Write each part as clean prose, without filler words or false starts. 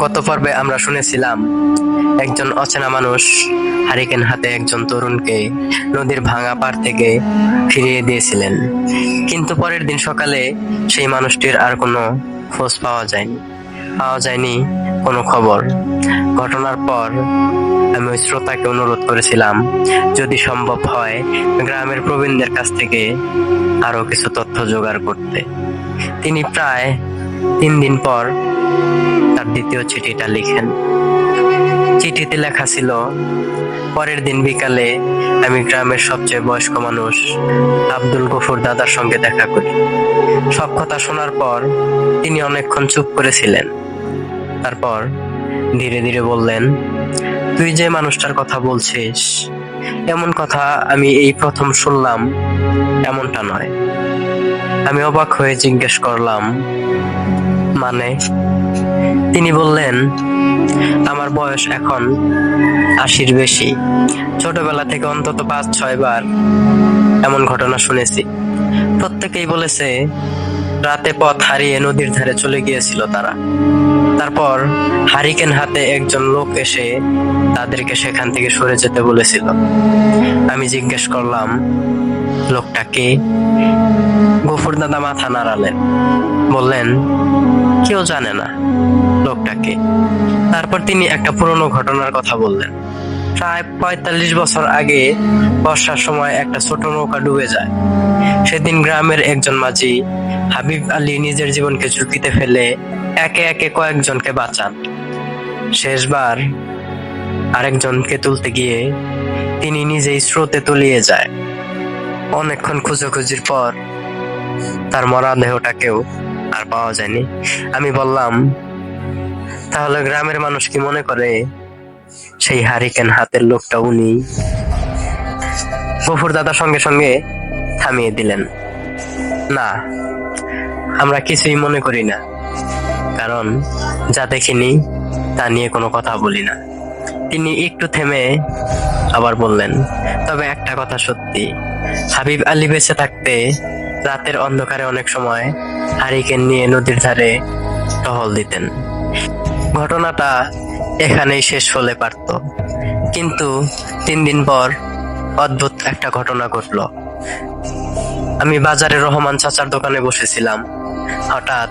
গত পর্বে আমরা শুনেছিলাম একজন অচেনা মানুষ হারিকেন হাতে একজন তরুণকে নদীর ভাঙা পাড় থেকে ফিরিয়ে দিয়েছিলেন, কিন্তু পরের দিন সকালে সেই মানুষটির আর কোনো খোঁজ পাওয়া যায়নি কোনো খবর। ঘটনার পর আমি ওই শ্রোতাকে অনুরোধ করেছিলাম যদি সম্ভব হয় গ্রামের প্রবীণদের কাছ থেকে আরো কিছু তথ্য জোগাড় করতে। তিনি প্রায় 3 দিন পর তার দ্বিতীয় চিঠিটা লিখেন। চিঠিতে লেখা ছিল, পরের দিন বিকালে আমি গ্রামের সবচেয়ে বয়স্ক মানুষ আব্দুল গফুর দাদার সঙ্গে দেখা করি। সব কথা শোনার পর তিনি অনেকক্ষণ চুপ করেছিলেন। তারপর ধীরে ধীরে বললেন, তুই যে মানুষটার কথা বলছিস, এমন কথা আমি এই প্রথম শুনলাম। এমনটা নয়। আমি অবাক হয়ে জিজ্ঞেস করলাম, মানে? তিনি বললেন, আমার বয়স এখন 80-র বেশি। ছোটবেলা থেকে অন্তত 5-6 বার এমন ঘটনা শুনেছি। প্রত্যেকেই বলেছে রাতে পথ হারিয়ে নদীর ধারে চলে গিয়েছিল তারা। তারপর হারিকেন হাতে একজন লোক এসে তাদেরকে সেখান থেকে সরে যেতে বলেছিল। আমি জিজ্ঞেস করলাম, লোকটা কে? গফুর দাদা মাথা নাড়ালেন, বললেন, কেউ জানে না লোকটাকে। তারপর তিনি একটা পুরনো ঘটনার কথা বললেন। প্রায় 45 বছর আগে বর্ষার সময় একটা ছোট নৌকা ডুবে যায়। সেদিন গ্রামের একজন মাঝি হাবিব আলী নিজের জীবনকে ঝুঁকিতে ফেলে একে একে কয়েকজনকে বাঁচান। শেষবার আরেকজনকে তুলতে গিয়ে তিনি নিজেই স্রোতে তলিয়ে যায়। অনেকক্ষণ খোঁজাখুঁজির পর তার মরা দেহটাকেও আর পাওয়া যায়নি। আমি বললাম, তাহলে গ্রামের মানুষ কি মনে করে সেই হারিকেন হাতের লোকটা উনি? গফুর দাদা সঙ্গে সঙ্গে থামিয়ে দিলেন, না, আমরা কিছুই মনে করি না, কারণ যা দেখিনি তা নিয়ে কোনো কথা বলি না। তিনি একটু থেমে আবার বললেন, তবে একটা কথা সত্যি, হাবিব আলী বেঁচে থাকতে রাতের অন্ধকারে অনেক সময় হারিকেন নিয়ে নদীর ধারে টহল দিতেন। ঘটনাটা এখানেই শেষ হলে পারত, কিন্তু 3 দিন পর অদ্ভুত একটা ঘটনা ঘটল। আমি বাজারে রহমান চাচার দোকানে বসেছিলাম। হঠাৎ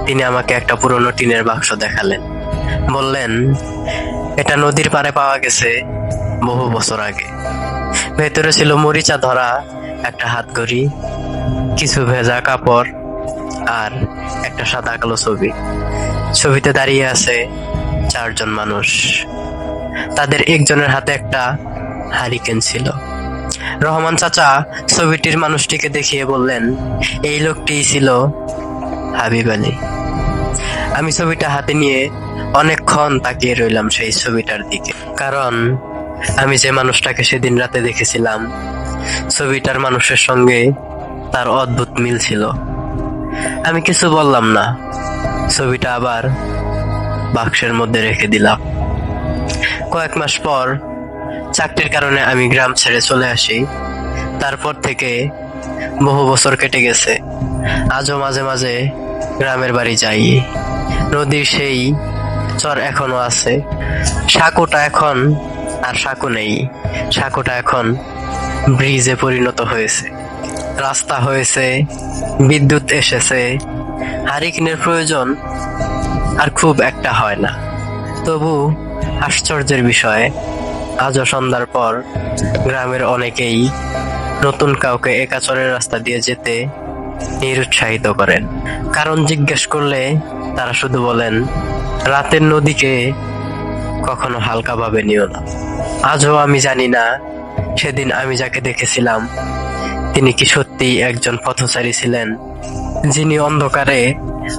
তিনি আমাকে একটা পুরনো টিনের বাক্স দেখালেন। বললেন, এটা নদীর পাড়ে পাওয়া গেছে বহু বছর আগে। ভেতরে ছিল মরিচা ধরা একটা হাতঘড়ি, কিছু ভেজা কাপড় আর একটা সাদা কালো ছবি। ছবিতে দাঁড়িয়ে আছে 4 জন মানুষ। তাদের একজনের হাতে একটা হারিকেন ছিল। রহমান চাচা ছবিটির মানুষটিকে দেখিয়ে বললেন, এই লোকটিই ছিল হাবিব আলী। আমি ছবিটা হাতে নিয়ে অনেকক্ষণ তাকিয়ে রইলাম সেই ছবিটার দিকে, কারণ আমি যে মানুষটাকে সেদিন রাতে দেখেছিলাম, ছবিটার মানুষের সঙ্গে তার অদ্ভুত মিল ছিল। আমি কিছু বললাম না, ছবিটা আবার বাক্সের মধ্যে রেখে দিলাম। কয়েক মাস পর চাকরির কারণে আমি গ্রাম ছেড়ে চলে আসি। তারপর থেকে বহু বছর কেটে গেছে। আজও মাঝে মাঝে গ্রামের বাড়ি যাই। নদীর সেই চর এখনো আছে। সাঁকোটা এখন আর সাঁকো নেই। সাঁকোটা এখন ব্রিজে পরিণত হয়েছে। রাস্তা হয়েছে, বিদ্যুৎ এসেছে। হারিকেনের প্রয়োজন আর খুব একটা হয় না। তবু আশ্চর্যের বিষয়, আজও সন্ধ্যার পর গ্রামের অনেকেই নতুন কাউকে একা চরের রাস্তা দিয়ে যেতে নিরুৎসাহিত করেন। কারণ জিজ্ঞেস করলে তারা শুধু বলেন, রাতের নদীকে কখনো হালকাভাবে নিও না। আজও আমি জানি না সেদিন আমি যাকে দেখেছিলাম তিনি কি সত্যিই একজন পথচারী ছিলেন, যিনি অন্ধকারে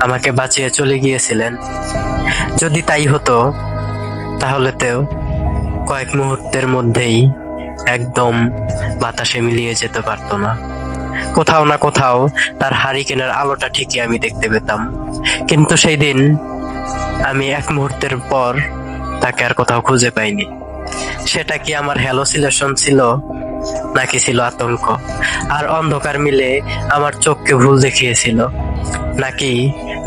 আমাকে বাঁচিয়ে চলে গিয়েছিলেন। যদি তাই হতো, তাহলে তো কয়েক মুহূর্তের মধ্যেই একদম বাতাসে মিলিয়ে যেতে পারতো না। কোথাও না কোথাও তার হারিকেনের আলোটা ঠিকই আমি দেখতে পেতাম, কিন্তু সেই দিন আমি 1 মুহূর্তের পর তাকে আর কোথাও খুঁজে পাইনি। সেটা কি আমার হ্যালোসিনেশন ছিল, নাকি ছিল আতঙ্ক আর অন্ধকার মিলে আমার চোখকে ভুল দেখিয়েছিল, নাকি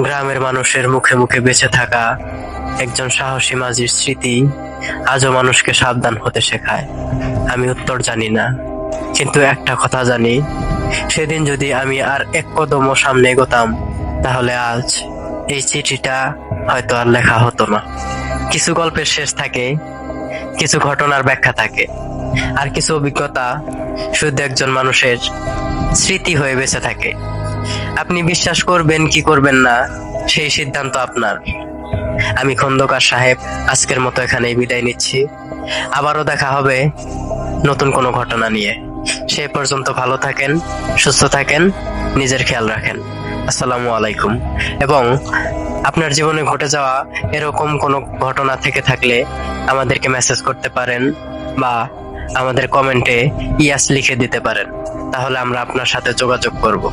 গ্রামের মানুষের মুখে মুখে বেঁচে থাকা একজন সাহসী মাঝির স্মৃতি আজও মানুষকে সাবধান হতে শেখায়। আমি উত্তর জানি না, কিন্তু একটা কথা জানি, সেদিন যদি আমি আর এক কদমও সামনে এগোতাম, তাহলে আজ এই চিঠিটা হয়তো আর লেখা হতো না। কিছু গল্পের শেষ থাকে, কিছু ঘটনার ব্যাখ্যা থাকে, আর কিছু অভিজ্ঞতা শুধু একজন মানুষের স্মৃতি হয়ে বেঁচে থাকে। আপনি বিশ্বাস করবেন কি করবেন না, সেই সিদ্ধান্ত আপনার। আমি খন্দকার সাহেব আজকের মতো এখানেই বিদায় নিচ্ছি। আবারও দেখা হবে নতুন কোনো ঘটনা নিয়ে। সে পর্যন্ত ভালো থাকেন, সুস্থ থাকেন, নিজের খেয়াল রাখেন। আসসালামু আলাইকুম। এবং আপনার জীবনে ঘটে যাওয়া এরকম কোনো ঘটনা থেকে থাকলে আমাদেরকে মেসেজ করতে পারেন বা আমাদের কমেন্টে ইয়াস লিখে দিতে পারেন, তাহলে আমরা আপনার সাথে যোগাযোগ করব।